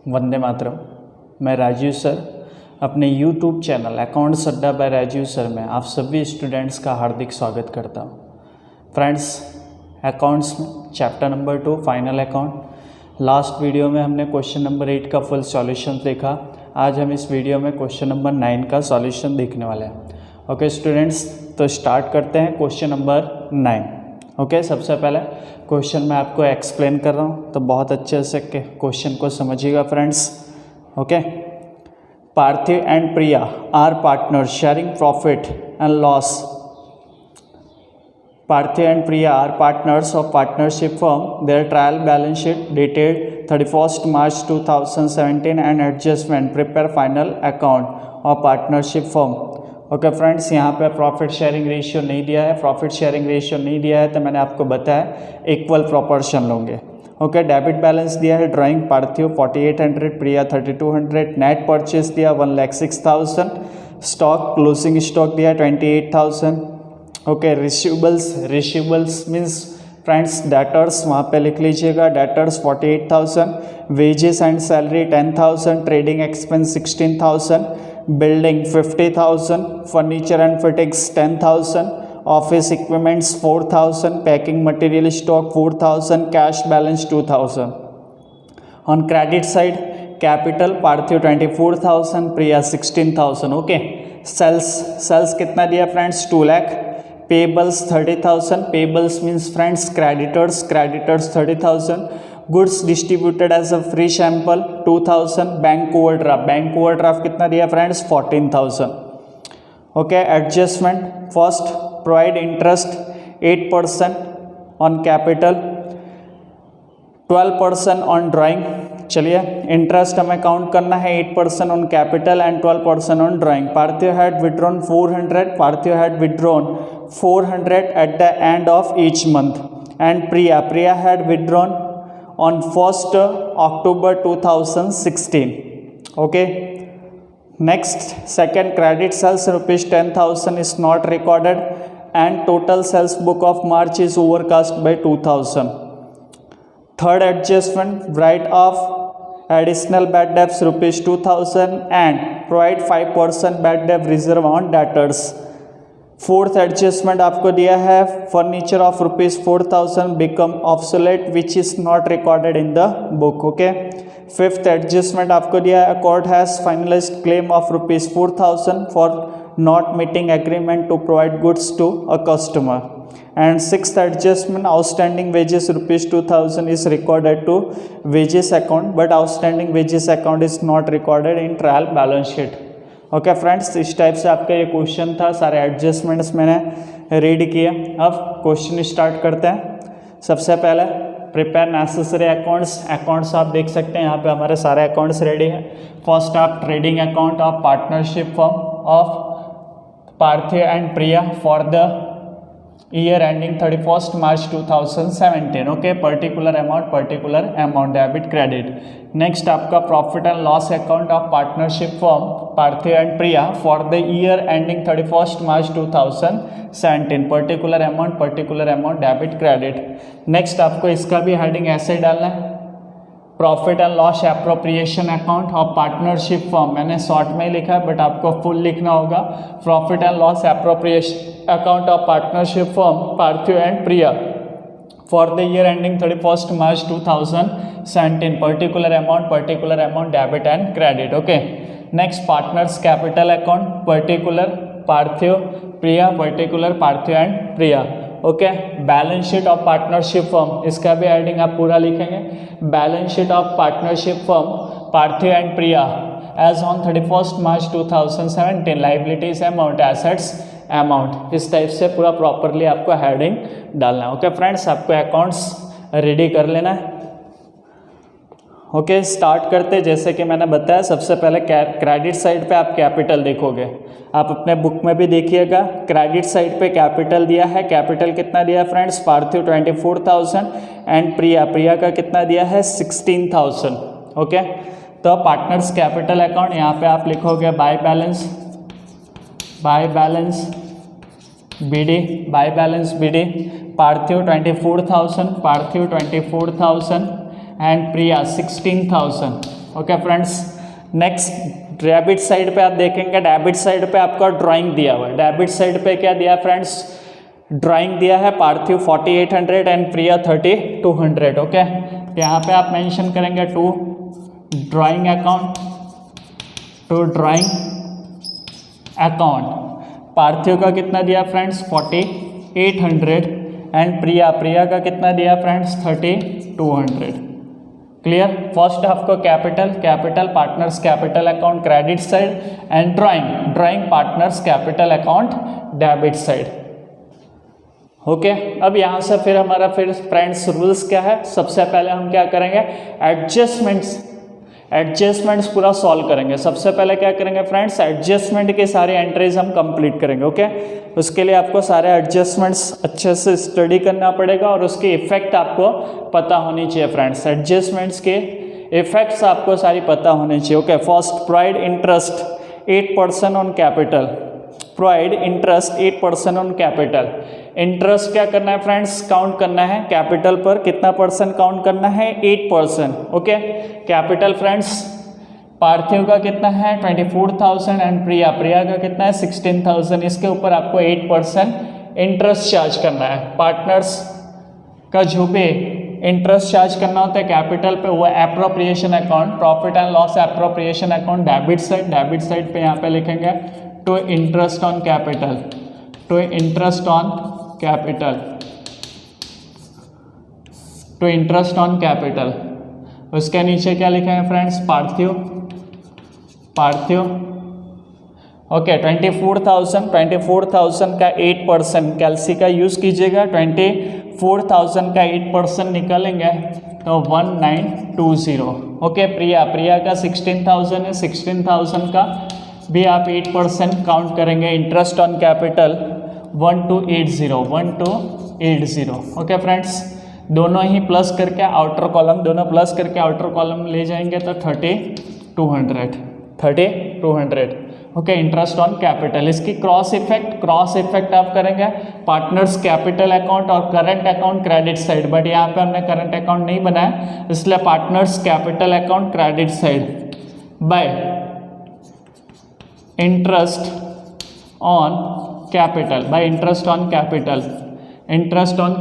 वंदे मातरम। मैं राजीव सर अपने YouTube channel accounts अड्डा बाय राजीव सर में आप सभी स्टूडेंट्स का हार्दिक स्वागत करता हूँ। फ्रेंड्स, अकाउंट्स में chapter number 2 final account, last video में हमने क्वेश्चन नंबर 8 का फुल सॉल्यूशन देखा। आज हम इस वीडियो में क्वेश्चन नंबर 9 का सॉल्यूशन देखने वाले हैं। ओके स्टूडेंट्स, तो स्टार्ट करते हैं क्वेश्चन नंबर 9। ओके, सबसे पहले क्वेश्चन मैं आपको एक्सप्लेन कर रहा हूँ, तो बहुत अच्छे से क्वेश्चन को समझिएगा friends. Okay, Parthiv and Priya are partner sharing profit and loss. Parthiv and Priya are partners of partnership firm. Their trial balance sheet dated 31 March 2017 and adjustment prepare final account of partnership firm. Okay friends, यहाँ पे profit sharing ratio नहीं दिया है। Profit sharing ratio नहीं दिया है तो मैंने आपको बताया इक्वल प्रोपोर्शन लोगे। ओके, डेबिट बैलेंस दिया है drawing Parthiv 4800, Priya 3200, net purchase दिया 1,06,000, स्टॉक क्लोजिंग स्टॉक दिया 28,000। Okay, receivables means friends debtors वहाँ पे लिख लीजिएगा, debtors 48,000, wages and salary 10,000, trading expense 16,000, building 50,000, furniture and fittings 10,000, office equipments 4,000, packing material stock 4,000, cash balance 2,000। On credit side capital Parthiv 24,000, Priya 16,000। Okay, sales कितना दिया friends 2 lakh, payables 30,000, payables means friends creditors 30,000, goods distributed as a free sample 2,000, bank overdraft कितना दिया friends 14,000। Okay, adjustment first provide interest 8% on capital, 12% on drawing. चलिए, interest हमें count करना है 8% on capital and 12% on drawing. Parthiv had withdrawn 400 at the end of each month and Priya had withdrawn on 1st October 2016. Okay, next second credit sales rupees 10,000 is not recorded and total sales book of March is overcast by 2,000. Third adjustment, write off additional bad debts rupees 2,000 and provide 5% bad debt reserve on debtors. Fourth adjustment आपको दिया है furniture of rupees 4,000 become obsolete which is not recorded in the book. Okay, fifth adjustment आपको दिया है court has finalised claim of rupees 4,000 for not meeting agreement to provide goods to a customer. And sixth adjustment outstanding wages rupees 2,000 is recorded to wages account but outstanding wages account is not recorded in trial balance sheet. Okay friends, इस type से आपका ये question था, सारे adjustments मैंने read किए। अब question start करते हैं। सबसे पहले प्रिपेयर नेसेसरी अकाउंट्स आप देख सकते हैं यहाँ पे हमारे सारे अकाउंट्स रेडी हैं। फर्स्ट आप trading account of partnership firm of Parthiv and Priya for the year ending 31 March 2017। Okay, particular amount debit credit. Next आपका profit and loss account of partnership firm Parthiv and Priya for the year ending 31 March 2017, particular amount debit credit. Next आपको इसका भी heading ऐसे डालना है, profit and loss appropriation account of partnership firm. मैंने short में ही लिखा है बट आपको फुल लिखना होगा। Profit and loss appropriation account of partnership firm Parthiv and Priya for the year ending 31 March 2017, particular amount debit and credit. Okay, next partners capital account particular Parthiv Priya, particular Parthiv and Priya. Okay, balance sheet of partnership firm, इसका भी heading आप पूरा लिखेंगे। Balance sheet of partnership firm Parthiv and Priya as on 31 March 2017, liabilities amount, assets amount. इस type से पूरा properly आपको heading डालना है। ओके फ्रेंड्स, आपको अकाउंट्स रेडी कर लेना है। ओके, स्टार्ट करते। जैसे कि मैंने बताया, सबसे पहले क्रेडिट साइड पे आप कैपिटल देखोगे, आप अपने बुक में भी देखिएगा। क्रेडिट साइड पे कैपिटल दिया है, कैपिटल कितना दिया है फ्रेंड्स पार्थिव 24,000 एंड प्रिया का कितना दिया है 16,000। ओके, तो पार्टनर्स कैपिटल अकाउंट यहाँ पे आप लिखोगे by balance BD Parthiv 24,000 and Priya 16,000। Okay friends. Next debit side पे आप देखेंगे, डेबिट साइड पे आपका ड्राइंग दिया हुआ है। डेबिट साइड पे क्या दिया फ्रेंड्स, ड्राइंग दिया है, पार्थिव 4800 एंड प्रिया 3200। ओके, यहाँ पे आप मेंशन करेंगे to drawing account, to drawing account. Parthiv का कितना दिया फ्रेंड्स 4800 एंड प्रिया का कितना दिया फ्रेंड्स 3200। क्लियर। फर्स्ट आपको capital partners capital account credit side and drawing partners capital account debit side. Okay, अब यहाँ से फिर हमारा फ्रेंड्स रूल्स क्या है, सबसे पहले हम क्या करेंगे, एडजस्टमेंट्स पूरा सॉल्व करेंगे। सबसे पहले क्या करेंगे फ्रेंड्स, एडजस्टमेंट के सारे एंट्रीज हम कंप्लीट करेंगे। ओके, उसके लिए आपको सारे एडजस्टमेंट्स अच्छे से स्टडी करना पड़ेगा और उसकी इफेक्ट आपको पता होनी चाहिए फ्रेंड्स। एडजस्टमेंट्स के इफेक्ट्स आपको सारी पता होनी चाहिए। Okay, first provide interest 8% on capital, provide interest 8% on capital. Interest क्या करना है फ्रेंड्स, काउंट करना है कैपिटल पर, कितना परसेंट काउंट करना है 8%। ओके, कैपिटल फ्रेंड्स पार्थिव का कितना है 24,000 एंड प्रिया का कितना है 16,000। इसके ऊपर आपको 8% इंटरेस्ट चार्ज करना है। पार्टनर्स का जो भी इंटरेस्ट चार्ज करना होता है कैपिटल पे, वो appropriation account, profit and loss appropriation account debit side पे यहाँ पे लिखेंगे to interest on capital, to interest on capital. उसके नीचे क्या लिखा है फ्रेंड्स, पार्थिव। ओके, 24,000 का 8% कैल्सी का यूज़ कीजिएगा। 24,000 का 8% निकालेंगे तो 1920। ओके, प्रिया का 16,000 है, 16,000 का भी आप 8% काउंट करेंगे। Interest on capital 1280। Okay friends, दोनों ही प्लस करके आउटर कॉलम ले जाएंगे तो 3200। Okay, interest on capital. इसकी क्रॉस इफेक्ट आप करेंगे पार्टनर्स कैपिटल अकाउंट और current account credit side, but यहाँ पे हमने करंट अकाउंट नहीं बनाया, इसलिए partners capital account credit side by interest on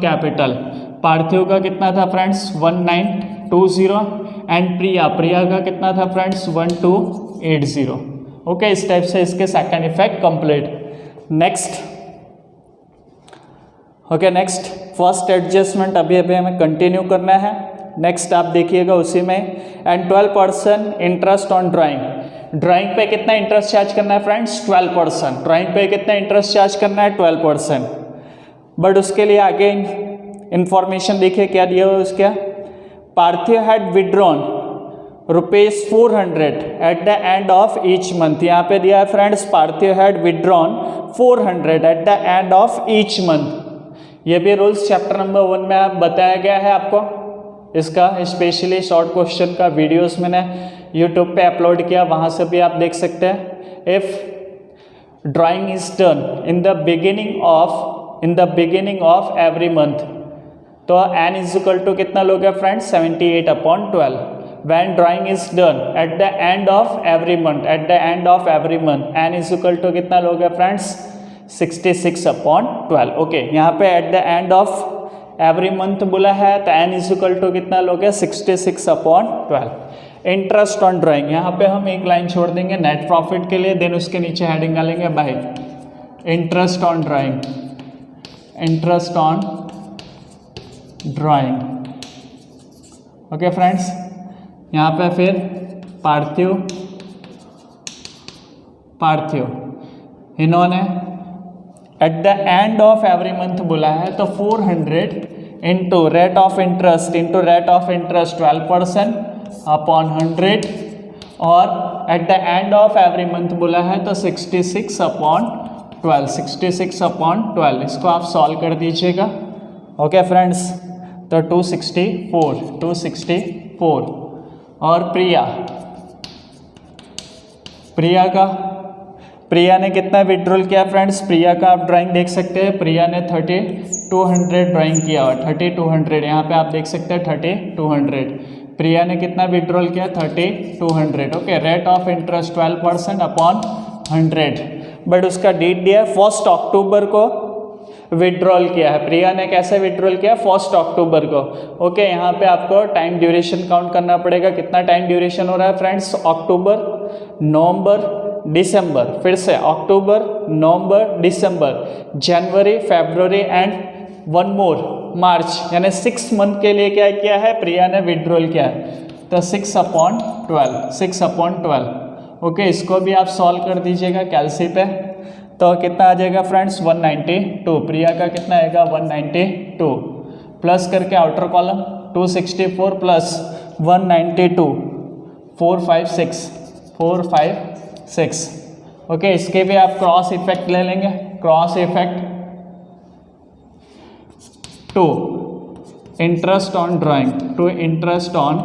capital. Parthiv का कितना था फ्रेंड्स 1920 एंड प्रिया का कितना था फ्रेंड्स 1280। ओके, इस टाइप से इसके second effect complete. Next first adjustment अभी हमें कंटिन्यू करना है। नेक्स्ट आप देखिएगा उसी में, एंड 12% इंटरेस्ट ऑन ड्राइंग पे कितना इंटरेस्ट चार्ज करना है फ्रेंड्स 12%। ड्राइंग पे कितना इंटरेस्ट चार्ज करना है 12%। बट उसके लिए आगे इंफॉर्मेशन देखिए क्या दिया हुआ है उसका, Parthiv had withdrawn ₹400 at the end of each month. यहाँ पे दिया है friends, Parthiv had withdrawn 400 at the end of each month. ये भी रूल्स चैप्टर नंबर 1 में आप बताया गया है आपको। इसका स्पेशली शॉर्ट क्वेश्चन का वीडियोस मैंने यूट्यूब पे अपलोड किया, वहाँ से भी आप देख सकते हैं। If drawing is done in the beginning of every month, तो n इज इक्वल टू कितना लोगे friends 78/12। When drawing is done at the end of every month, n is equal to कितना लोगे फ्रेंड्स 66/12। ओके, यहाँ पे at the end of every month बोला है तो n इज इक्वल टू कितना लोगे 66/12। इंटरेस्ट ऑन ड्राइंग, यहाँ पे हम एक लाइन छोड़ देंगे नेट प्रॉफिट के लिए, देन उसके नीचे हेडिंग डालेंगे bye interest on drawing. Okay friends, यहाँ पे फिर पार्थिव इन्होंने eight the end of every month बोला है तो 400 into rate of interest 12% upon 100, और eight the end of every month बोला है तो 66/12। इसको आप सॉल्व कर दीजिएगा। ओके फ्रेंड्स, तो 264। और प्रिया ने कितना विड्रॉल किया फ्रेंड्स, प्रिया का आप ड्राइंग देख सकते हैं। प्रिया ने 3200 ड्राइंग किया और 3200 यहाँ पे आप देख सकते हैं 3200। प्रिया ने कितना विड्रॉल किया 3200। Okay, rate of interest 12% upon 100, but उसका डेट दिया है 1 अक्टूबर को विड्रॉल किया है। प्रिया ने कैसे विड्रॉल किया 1 अक्टूबर को। ओके, यहाँ पे आपको टाइम ड्यूरेशन काउंट करना पड़ेगा। कितना टाइम ड्यूरेशन हो रहा है फ्रेंड्स, अक्टूबर, नवंबर, दिसंबर, फिर से अक्टूबर, नवंबर, दिसंबर, जनवरी, फरवरी एंड 1 मोर मार्च, यानी 6 मंथ के लिए क्या किया है प्रिया ने विड्रॉल किया है। तो 6/12। ओके, इसको भी आप सॉल्व कर दीजिएगा कैलसी पे। तो कितना आ जाएगा फ्रेंड्स 192। प्रिया का कितना आएगा 192, प्लस करके आउटर कॉलम 264 प्लस 192 456। ओके, इसके भी आप क्रॉस इफेक्ट ले लेंगे। Cross effect to interest on drawing, to interest on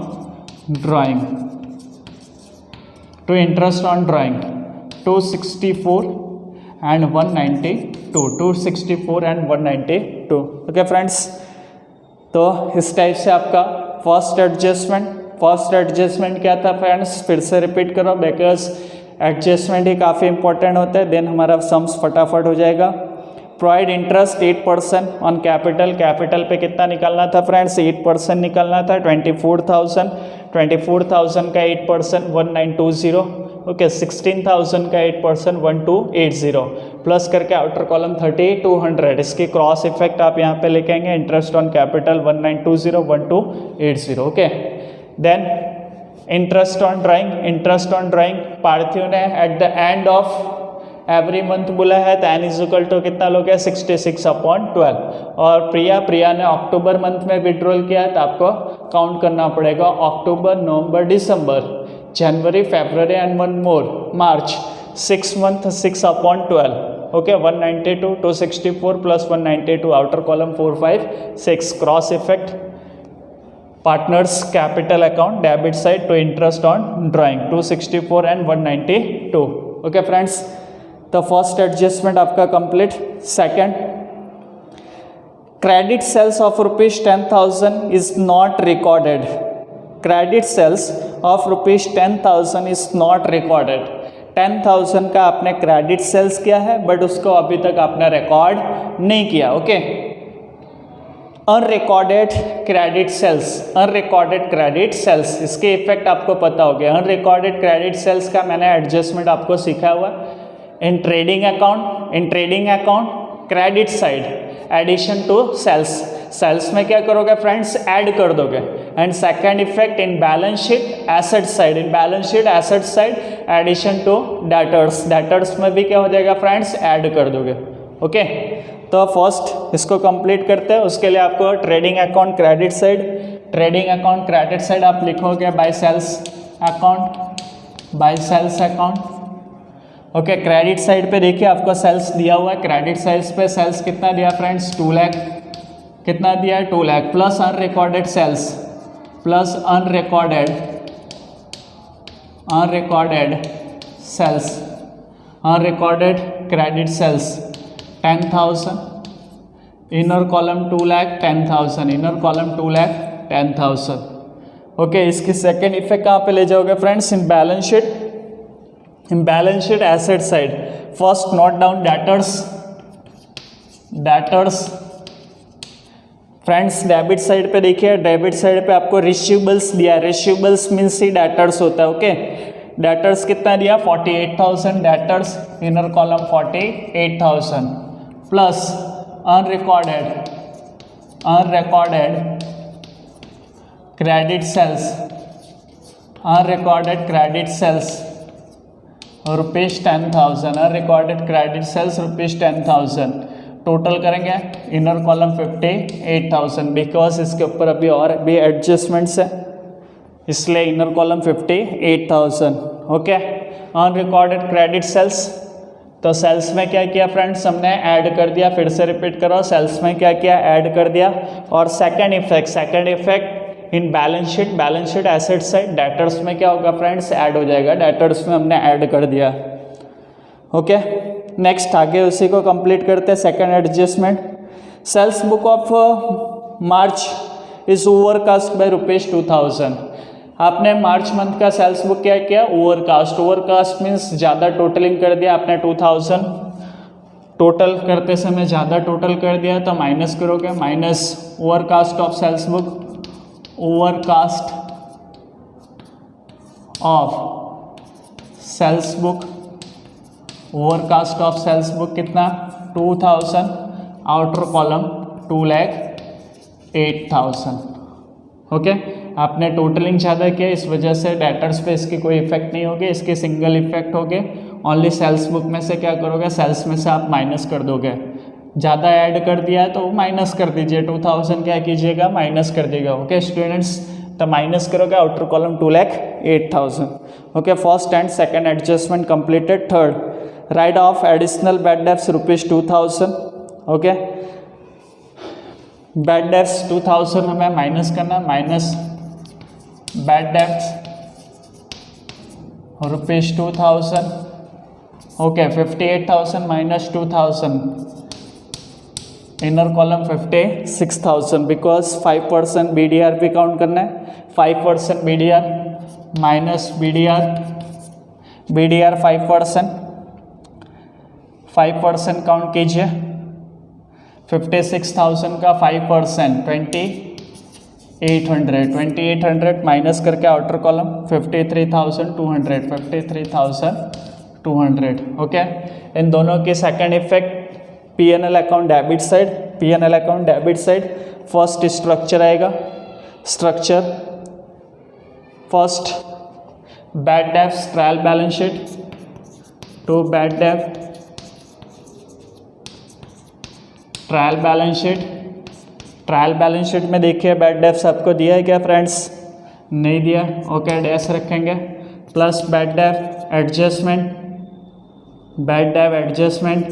drawing 264 and 192, 264 and 192। Okay friends, तो इस टाइप से आपका फर्स्ट एडजस्टमेंट क्या था फ्रेंड्स, फिर से रिपीट करो बिकॉज एडजस्टमेंट ही काफ़ी इंपॉर्टेंट होता है, देन हमारा सम्स फटाफट हो जाएगा। Provide interest 8% on capital, capital पे कितना निकालना था फ्रेंड्स 8% निकालना था। 24,000 का 8% 1920। ओके, 16,000 का 8% 1280, प्लस करके आउटर कॉलम 3200। इसकी क्रॉस इफेक्ट आप यहाँ पे लेके आएंगे। Interest on capital 1920 1280। Okay, then interest on drawing Parthiv ने at the end of every month बोला है, तो n इक्वल टू कितना लोगे 66/12। और प्रिया ने अक्टूबर मंथ में विड्रॉल किया है, तो आपको काउंट करना पड़ेगा अक्टूबर, नवंबर, दिसंबर, जनवरी, फरवरी एंड 1 मोर मार्च, 6 month 6/12। Okay, 192 264 plus 192 outer column 456। Cross effect partners capital account debit side to interest on drawing 264 and 192। Okay friends, तो फर्स्ट एडजस्टमेंट आपका complete. Second, credit sales of ₹10,000 is not recorded. Credit sales of ₹10,000 is not recorded. 10,000 का आपने credit sales किया है, but उसको अभी तक आपने रिकॉर्ड नहीं किया। ओके, अनरिकॉर्डेड क्रेडिट सेल्स, इसके इफेक्ट आपको पता हो गया। अनरिकॉर्डेड क्रेडिट सेल्स का मैंने एडजस्टमेंट आपको सिखाया हुआ। In trading account credit side addition to sales में क्या करोगे फ्रेंड्स, ऐड कर दोगे। And second effect in balance sheet asset side addition to debtors में भी क्या हो जाएगा फ्रेंड्स, ऐड कर दोगे। ओके, तो फर्स्ट इसको कंप्लीट करते हैं। उसके लिए आपको ट्रेडिंग अकाउंट क्रेडिट साइड आप लिखोगे by sales account. Okay, credit side पे देखिए आपको सेल्स दिया हुआ है। क्रेडिट साइड पे सेल्स कितना दिया फ्रेंड्स 2 लाख, कितना दिया है 2 lakh, plus unrecorded credit sales 10,000, inner column 2 lakh 10,000। Okay, इसकी सेकेंड इफेक्ट कहाँ पे ले जाओगे friends, in balance sheet asset side. First note down debtors friends. Debit side पे देखिए, डेबिट साइड पे आपको रिसीवेबल्स दिया है। रिसीवेबल्स मीन्स ही डेटर्स होता है। ओके, डेटर्स कितना दिया 48,000 debtors, inner column 48,000 plus unrecorded credit sales ₹10,000, unrecorded credit sales ₹10,000। Total करेंगे इनर कॉलम 58,000, बिकॉज इसके ऊपर अभी और भी एडजस्टमेंट्स है, इसलिए inner column 58,000। Okay, unrecorded credit sales, तो सेल्स में क्या किया फ्रेंड्स, हमने ऐड कर दिया। फिर से रिपीट करो, सेल्स में क्या किया, ऐड कर दिया। और second effect in balance sheet asset side debtors में क्या होगा फ्रेंड्स, ऐड हो जाएगा। डेटर्स में हमने ऐड कर दिया। ओके, नेक्स्ट आगे उसी को कंप्लीट करते हैं। Second adjustment, sales book of March is overcast by ₹2,000। आपने मार्च मंथ का सेल्स बुक क्या किया, ओवरकास्ट। ओवरकास्ट मीन्स ज़्यादा टोटलिंग कर दिया आपने, 2000 टोटल करते समय ज़्यादा टोटल कर दिया तो माइनस करोगे, minus overcast of sales book, overcast of sales book, overcast of sales book कितना 2000, आउटर कॉलम 2,08,000। ओके, आपने टोटलिंग ज़्यादा किया, इस वजह से डेटर्स पे इसकी कोई इफेक्ट नहीं होगी, इसके सिंगल इफेक्ट होगे ओनली सेल्स बुक में से क्या करोगे, सेल्स में से आप माइनस कर दोगे। ज़्यादा ऐड कर दिया है तो माइनस कर दीजिए, 2000 क्या कीजिएगा माइनस कर दीजिएगा। ओके स्टूडेंट्स, तो माइनस करोगे outer column 2,08,000। Okay, first and second adjustment completed. Third, right of additional bad debts ₹2,000। Okay, bad debts 2000 हमें माइनस करना, minus bad debts ₹2,000। Okay, 58,000 minus 2,000, inner column 56,000 because 5% BDR भी count करना है। 5% BDR minus BDR 5% count कीजिए। 56,000 का 5% 2,800 minus करके outer column 53,200। Okay, इन दोनों के second effect P&L account debit side, P&L account debit side. First structure आएगा, structure first bad debts trial balance sheet to bad डेब्ट trial balance sheet. Trial balance sheet में देखिए bad debts आपको दिया है क्या फ्रेंड्स, नहीं दिया। ओके, डैश रखेंगे, प्लस बैड डेब्ट एडजस्टमेंट, बैड डेब्ट एडजस्टमेंट,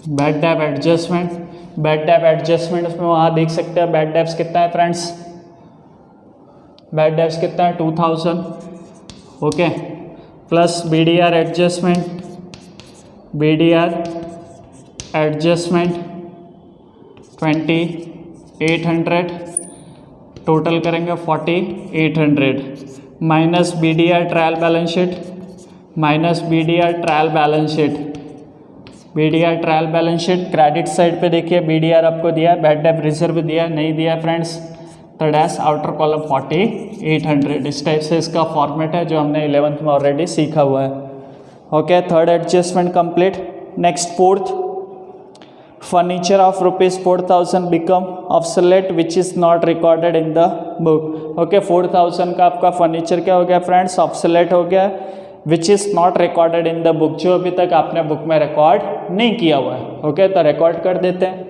बैड डेब्ट एडजस्टमेंट, बैड डेब्ट एडजस्टमेंट उसमें वहाँ देख सकते हैं बैड डेब्ट्स कितना है फ्रेंड्स, बैड डेब्ट्स कितना है 2000। Okay, plus BDR adjustment, BDR adjustment 2,800, total करेंगे 4,800, minus BDR trial balance sheet, minus BDR trial balance sheet, BDR trial balance sheet. Credit side पे देखिए BDR आपको दिया है, बैड डेब्ट रिजर्व दिया नहीं दिया फ्रेंड्स, तो डैश आउटर कॉलम 4,800। इस टाइप से इसका फॉर्मेट है जो हमने 11th में ऑलरेडी सीखा हुआ है। Okay, third adjustment complete. Next fourth, furniture of ₹4,000 become obsolete which is not recorded in the book. Okay, 4,000 का आपका फर्नीचर क्या हो गया फ्रेंड्स, ऑब्सोलेट हो गया, विच is not recorded in the book, जो अभी तक आपने बुक में रिकॉर्ड नहीं किया हुआ है। ओके, तो रिकॉर्ड कर देते हैं।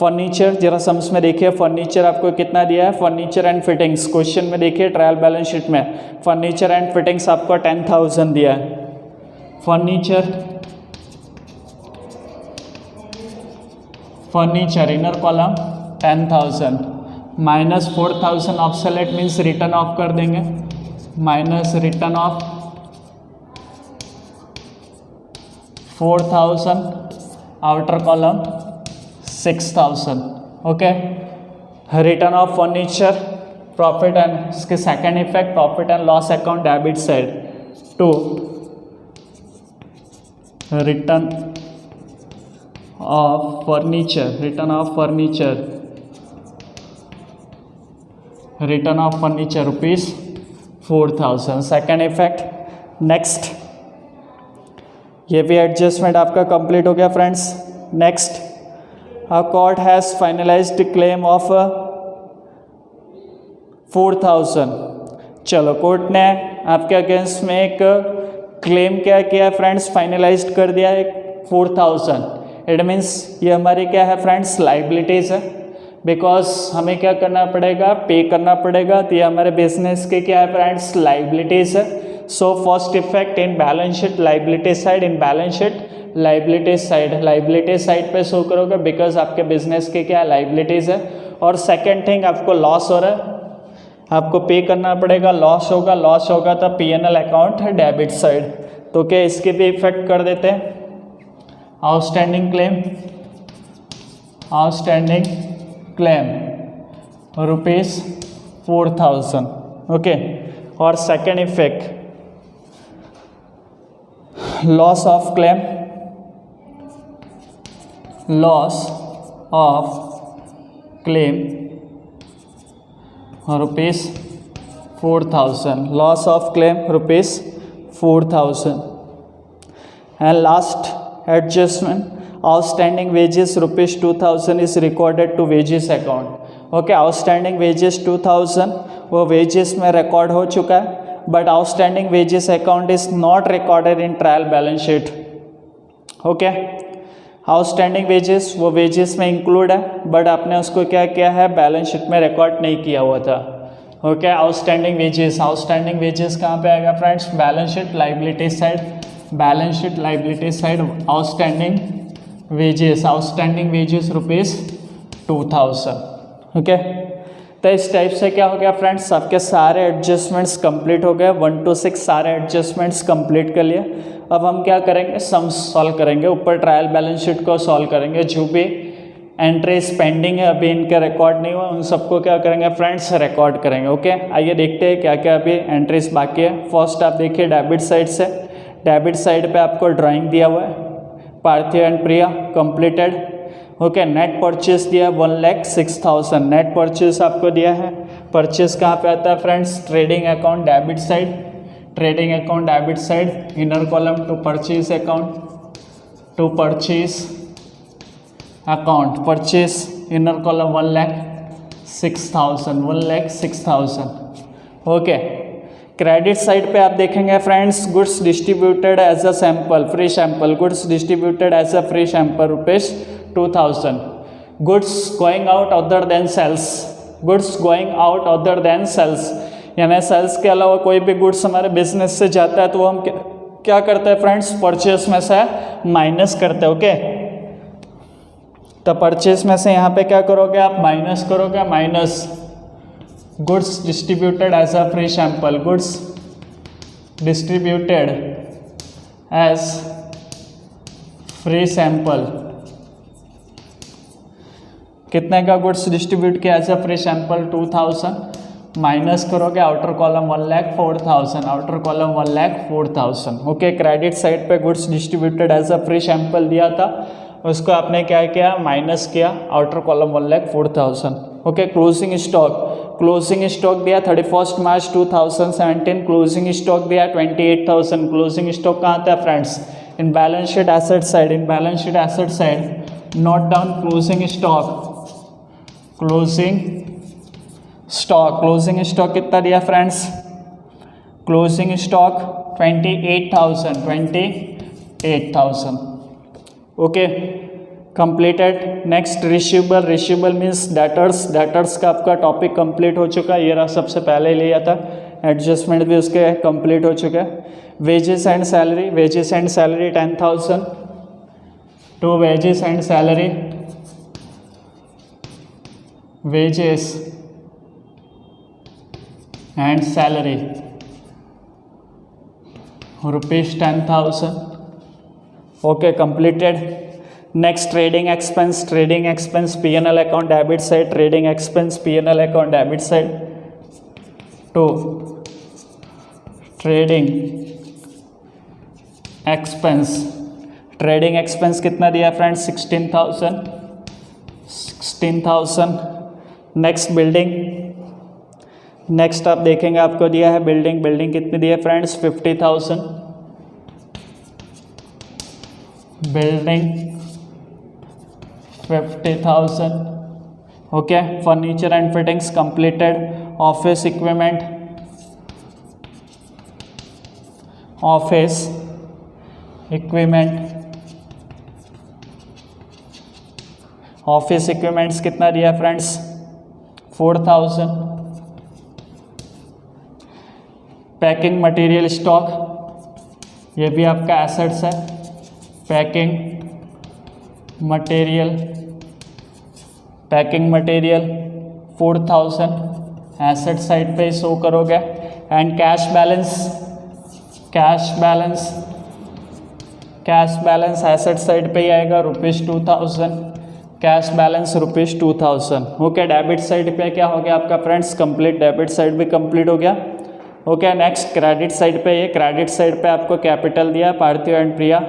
फर्नीचर जरा सम्स में देखिए, फर्नीचर आपको कितना दिया है, फर्नीचर एंड फिटिंग्स क्वेश्चन में देखिए ट्रायल बैलेंस शीट में फर्नीचर एंड फिटिंग्स आपको 10,000 दिया है। Furniture inner column 10,000 minus 4,000 obsolete means written off कर देंगे, minus written off 4,000 outer column 6,000। Okay, written off furniture profit and इसके second effect profit and loss account debit side to written off furniture, written off furniture ₹4,000 second effect. Next, ये भी adjustment आपका complete हो गया friends. Next, a court has finalised claim of 4,000। चलो, court ने आपके against में एक क्लेम क्या किया फ्रेंड्स, फाइनलाइज्ड कर दिया है 4,000। इट मीन्स ये हमारी क्या है फ्रेंड्स, लाइबिलिटीज़ है, बिकॉज हमें क्या करना पड़ेगा, पे करना पड़ेगा, तो ये हमारे बिजनेस के क्या है फ्रेंड्स, लाइबिलिटीज़ है। So first effect in balance sheet liability side, in balance sheet liability side पे शो करोगे बिकॉज आपके बिजनेस के क्या लाइबिलिटीज़ है। और सेकेंड थिंग, आपको लॉस हो रहा है, आपको पे करना पड़ेगा, लॉस होगा तो P&L अकाउंट है डेबिट साइड। तो क्या इसके भी इफेक्ट कर देते हैं, आउटस्टैंडिंग क्लेम रुपीज़ 4000. ओके. और second effect, loss of claim, loss of claim rupees 4000, loss of claim rupees 4000. And last adjustment, outstanding wages rupees 2000 is recorded to wages account. Okay, outstanding wages 2000 वो wages में record हो चुका है, but outstanding wages account is not recorded in trial balance sheet. Okay, outstanding wages वो wages में include है, but आपने उसको क्या किया है, बैलेंस शीट में रिकॉर्ड नहीं किया हुआ था. Okay, outstanding wages, outstanding wages कहाँ पे आएगा friends, balance sheet liability side, balance sheet liability side, outstanding wages, outstanding wages rupees 2000. Okay, तो इस टाइप से क्या हो गया फ्रेंड्स, आपके सारे एडजस्टमेंट्स कंप्लीट हो गए. 1 to 6 सारे एडजस्टमेंट्स कंप्लीट कर लिए. अब हम क्या करेंगे, सम्स सॉल्व करेंगे, ऊपर ट्रायल बैलेंस शीट को सॉल्व करेंगे. जो भी एंट्रीज पेंडिंग है, अभी इनके रिकॉर्ड नहीं हुआ, उन सबको क्या करेंगे फ्रेंड्स, रिकॉर्ड करेंगे. ओके, आइए देखते हैं क्या क्या अभी एंट्रीज बाकी है. फर्स्ट आप देखिए डेबिट साइड से, डेबिट साइड पे आपको ड्राइंग दिया हुआ है, Parthiv and Priya completed. Okay, net purchase दिया 1,06,000, नेट परचेस आपको दिया है. परचेस कहाँ पे आता है friends, trading account debit side, trading account debit side, inner column to purchase account, to purchase account, purchase inner column 1,06,000, 1,06,000. Okay, credit side पे आप देखेंगे friends, goods distributed as a sample, free sample, goods distributed as a free sample rupees 2000. Goods going out other than sales, goods going out other than sales, यानी sales के अलावा कोई भी goods हमारे business से जाता है तो वो हम क्या करते हैं फ्रेंड्स, परचेस में से माइनस करते हैं. ओके, तो परचेस में से यहाँ पे क्या करोगे आप, माइनस करोगे, minus goods distributed as a free sample, goods distributed as free sample, कितने का गुड्स डिस्ट्रीब्यूट किया as a free sample 2000, minus करोगे outer column 1,04,000, outer column 1,04,000. Okay, credit side पे goods distributed as a free sample दिया था, उसको आपने क्या किया, माइनस किया, outer column 1,04,000. Okay, closing stock, closing stock दिया 31 मार्च 2017, क्लोजिंग स्टॉक दिया 28,000. क्लोजिंग स्टॉक कहाँ था friends, in balance sheet asset side, in balance sheet asset side note down closing stock, closing stock, closing stock कितना दिया friends, closing stock 28,000, 28,000. Okay, completed. Next receivable, receivable means debtors, debtors का आपका topic complete हो चुका है, ये रहा सबसे पहले लिया था, एडजस्टमेंट भी उसके कंप्लीट हो चुका है. Wages and salary, wages and salary 10,000 to wages and salary, wages and salary rupees 10,000. Okay, completed. Next trading expense, trading expense P&L account debit side, trading expense P&L account debit side to trading expense, trading expense कितना दिया friends, 16,000, 16,000. Next building, next आप देखेंगे आपको दिया है building, building कितनी दी है friends, 50,000, building 50,000. Okay, furniture and fittings completed. Office equipment, office equipment, office equipments कितना दिया फ्रेंड्स, 4,000. पैकिंग मटेरियल स्टॉक, ये भी आपका एसेट्स है, packing material, packing material 4,000 asset side पे शो करोगे. And cash balance, cash balance, cash balance asset side पे ही आएगा rupees 2,000. Cash balance ₹2000। Okay, debit side पे क्या हो गया आपका फ्रेंड्स, कंप्लीट, डेबिट साइड भी कंप्लीट हो गया। ओके, नेक्स्ट क्रेडिट साइड पे, ये क्रेडिट साइड पे आपको कैपिटल दिया Parthiv and Priya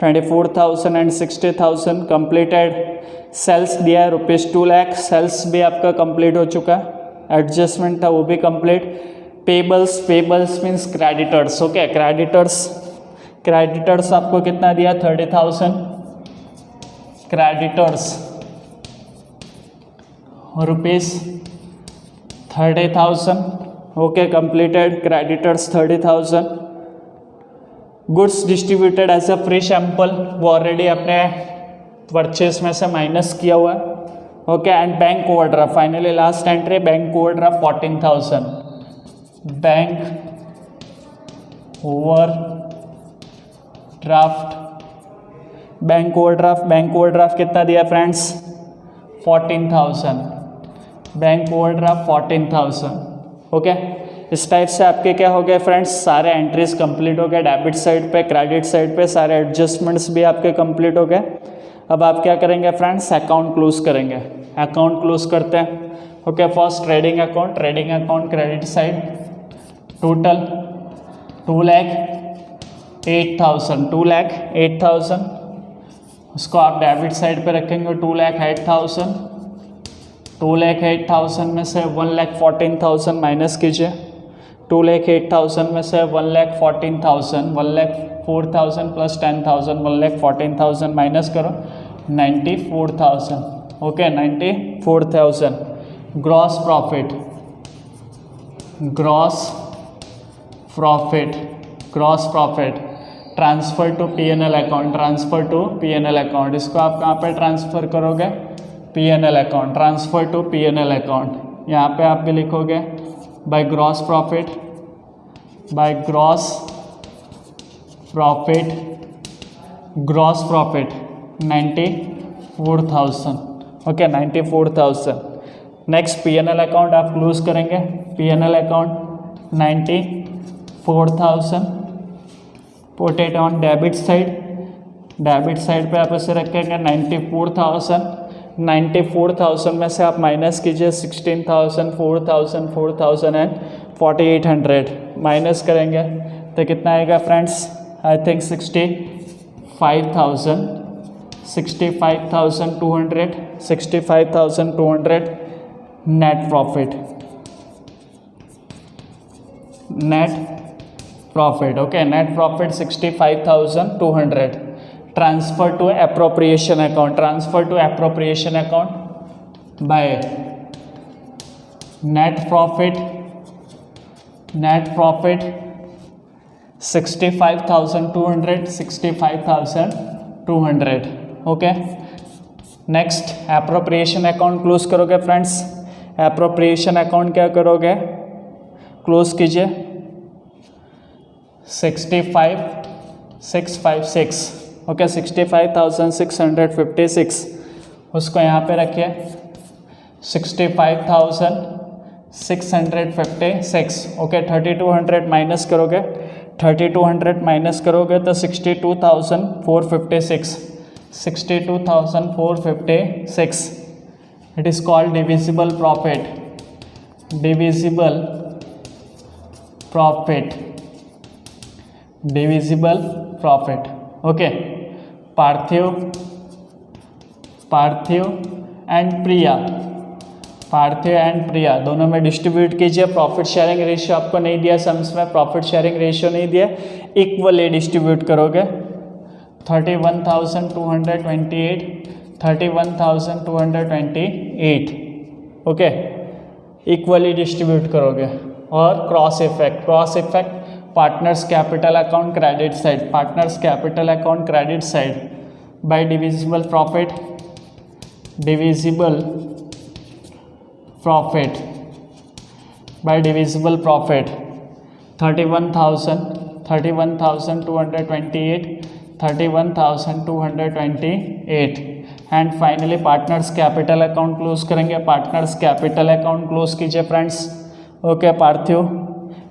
24,000 and 60,000 completed. Sales दिया है ₹2 लाख, सेल्स भी आपका कंप्लीट हो चुका है, एडजस्टमेंट था वो भी complete. Payables, payables means creditors. Okay, creditors आपको कितना दिया, 30,000 creditors ₹30,000। Okay, completed, creditors 30,000। Goods distributed as a free sample, वो ऑलरेडी अपने परचेस में से माइनस किया हुआ है। Okay, and bank overdraft, finally last entry bank overdraft 14,000। Bank overdraft कितना दिया फ्रेंड्स, 14,000, बैंक ओवरड्राफ्ट 14,000। ओके, इस टाइप से आपके क्या हो गए फ्रेंड्स, सारे एंट्रीज कंप्लीट हो गए। डेबिट साइड पे, क्रेडिट साइड पे सारे एडजस्टमेंट्स भी आपके कंप्लीट हो गए। अब आप क्या करेंगे फ्रेंड्स, अकाउंट क्लोज करेंगे। अकाउंट क्लोज करते हैं। Okay, first trading account credit side, total 2,08,000। उसको आप डेबिट साइड पे रखेंगे 2,08,000। 2,08,000 में से 1,14,000 माइनस कीजिए। 2,08,000 में से 1,14,000, 1,04,000 प्लस 10,000, 1,14,000 माइनस करो, 94,000। Okay, 94,000। Gross profit transfer to PNL account, इसको आप कहाँ पे ट्रांसफ़र करोगे, PNL account, transfer to PNL account. यहाँ पे आप भी लिखोगे by gross profit 94,000। Okay, 94,000। Next PNL account आप क्लोज करेंगे। PNL account 94,000, put it on debit side पे आप इसे रखेंगे 94,000। 94,000 में से आप माइनस कीजिए 16,000, 4,000, 4,000 एंड 4,800 माइनस करेंगे तो कितना आएगा friends, I think 65,200 net profit. Okay, net profit 65,200। Transfer to appropriation account by net profit 65,200। Okay, next appropriation account close करोगे फ्रेंड्स। एप्रोप्रिएशन अकाउंट क्या करोगे, क्लोज कीजिए 65,656। ओके, 65,656 उसको यहाँ पे रखिए 65,656। ओके, 3,200 माइनस करोगे, 3,200 माइनस करोगे तो 62,456। 62,456 it is called divisible profit. Okay, Parthiv and Priya दोनों में डिस्ट्रीब्यूट कीजिए। प्रॉफिट शेयरिंग रेशियो आपको नहीं दिया सम्स में, प्रॉफिट शेयरिंग रेशियो नहीं दिया, इक्वली डिस्ट्रीब्यूट करोगे। 31,228 ओके, इक्वली डिस्ट्रीब्यूट करोगे। और cross effect partners capital account credit side bye divisible profit 31,228 and finally partners capital account close करेंगे। पार्टनर्स कैपिटल अकाउंट क्लोज कीजिए फ्रेंड्स। ओके, पार्थिव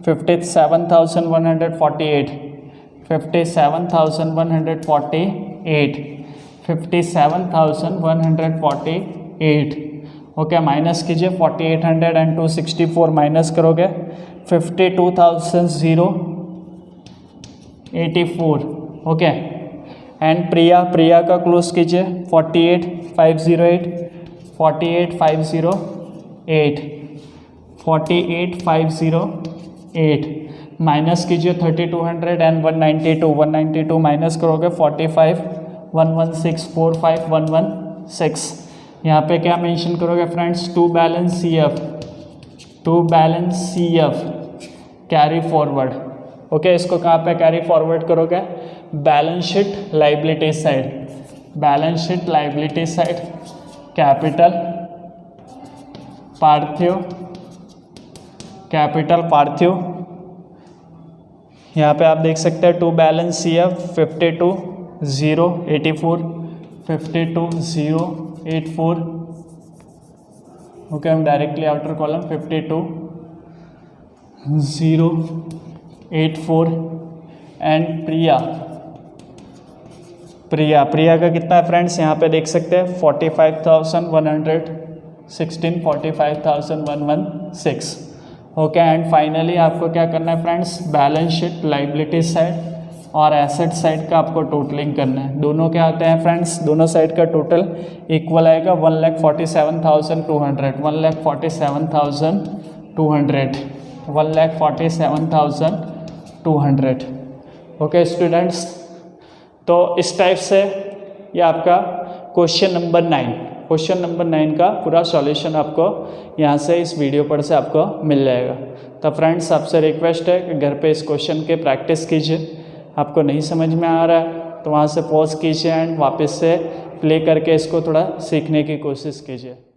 57,148 57,148। Okay, minus कीजिए 4800 and 264 minus करोगे 52,084। Okay, and Priya का close कीजिए 48,508 minus कीजिए 3200 and 192 minus करोगे 45,116 यहाँ पे क्या मेंशन करोगे friends, to balance C F carry forward. Okay, इसको कहाँ पे कैरी फॉरवर्ड करोगे, balance sheet liability side, capital Parthiv. यहाँ पे आप देख सकते हैं to balance C F 52,084। Okay, हम directly outer column 52,084 and Priya का कितना है फ्रेंड्स, यहाँ पे देख सकते हैं 45,116 45,116। ओके, एंड फाइनली आपको क्या करना है friends, balance sheet liability side और एसेट साइड का आपको टोटलिंग करना है। दोनों क्या आते हैं फ्रेंड्स, दोनों साइड का टोटल इक्वल आएगा 1,47,200। ओके स्टूडेंट्स, तो इस टाइप से ये आपका क्वेश्चन नंबर 9 का पूरा सॉल्यूशन आपको यहाँ से इस वीडियो पर से आपको मिल जाएगा। तो फ्रेंड्स, आपसे रिक्वेस्ट है कि घर पे इस क्वेश्चन के प्रैक्टिस कीजिए। आपको नहीं समझ में आ रहा है तो वहाँ से पॉज कीजिए एंड वापस से प्ले करके इसको थोड़ा सीखने की कोशिश कीजिए।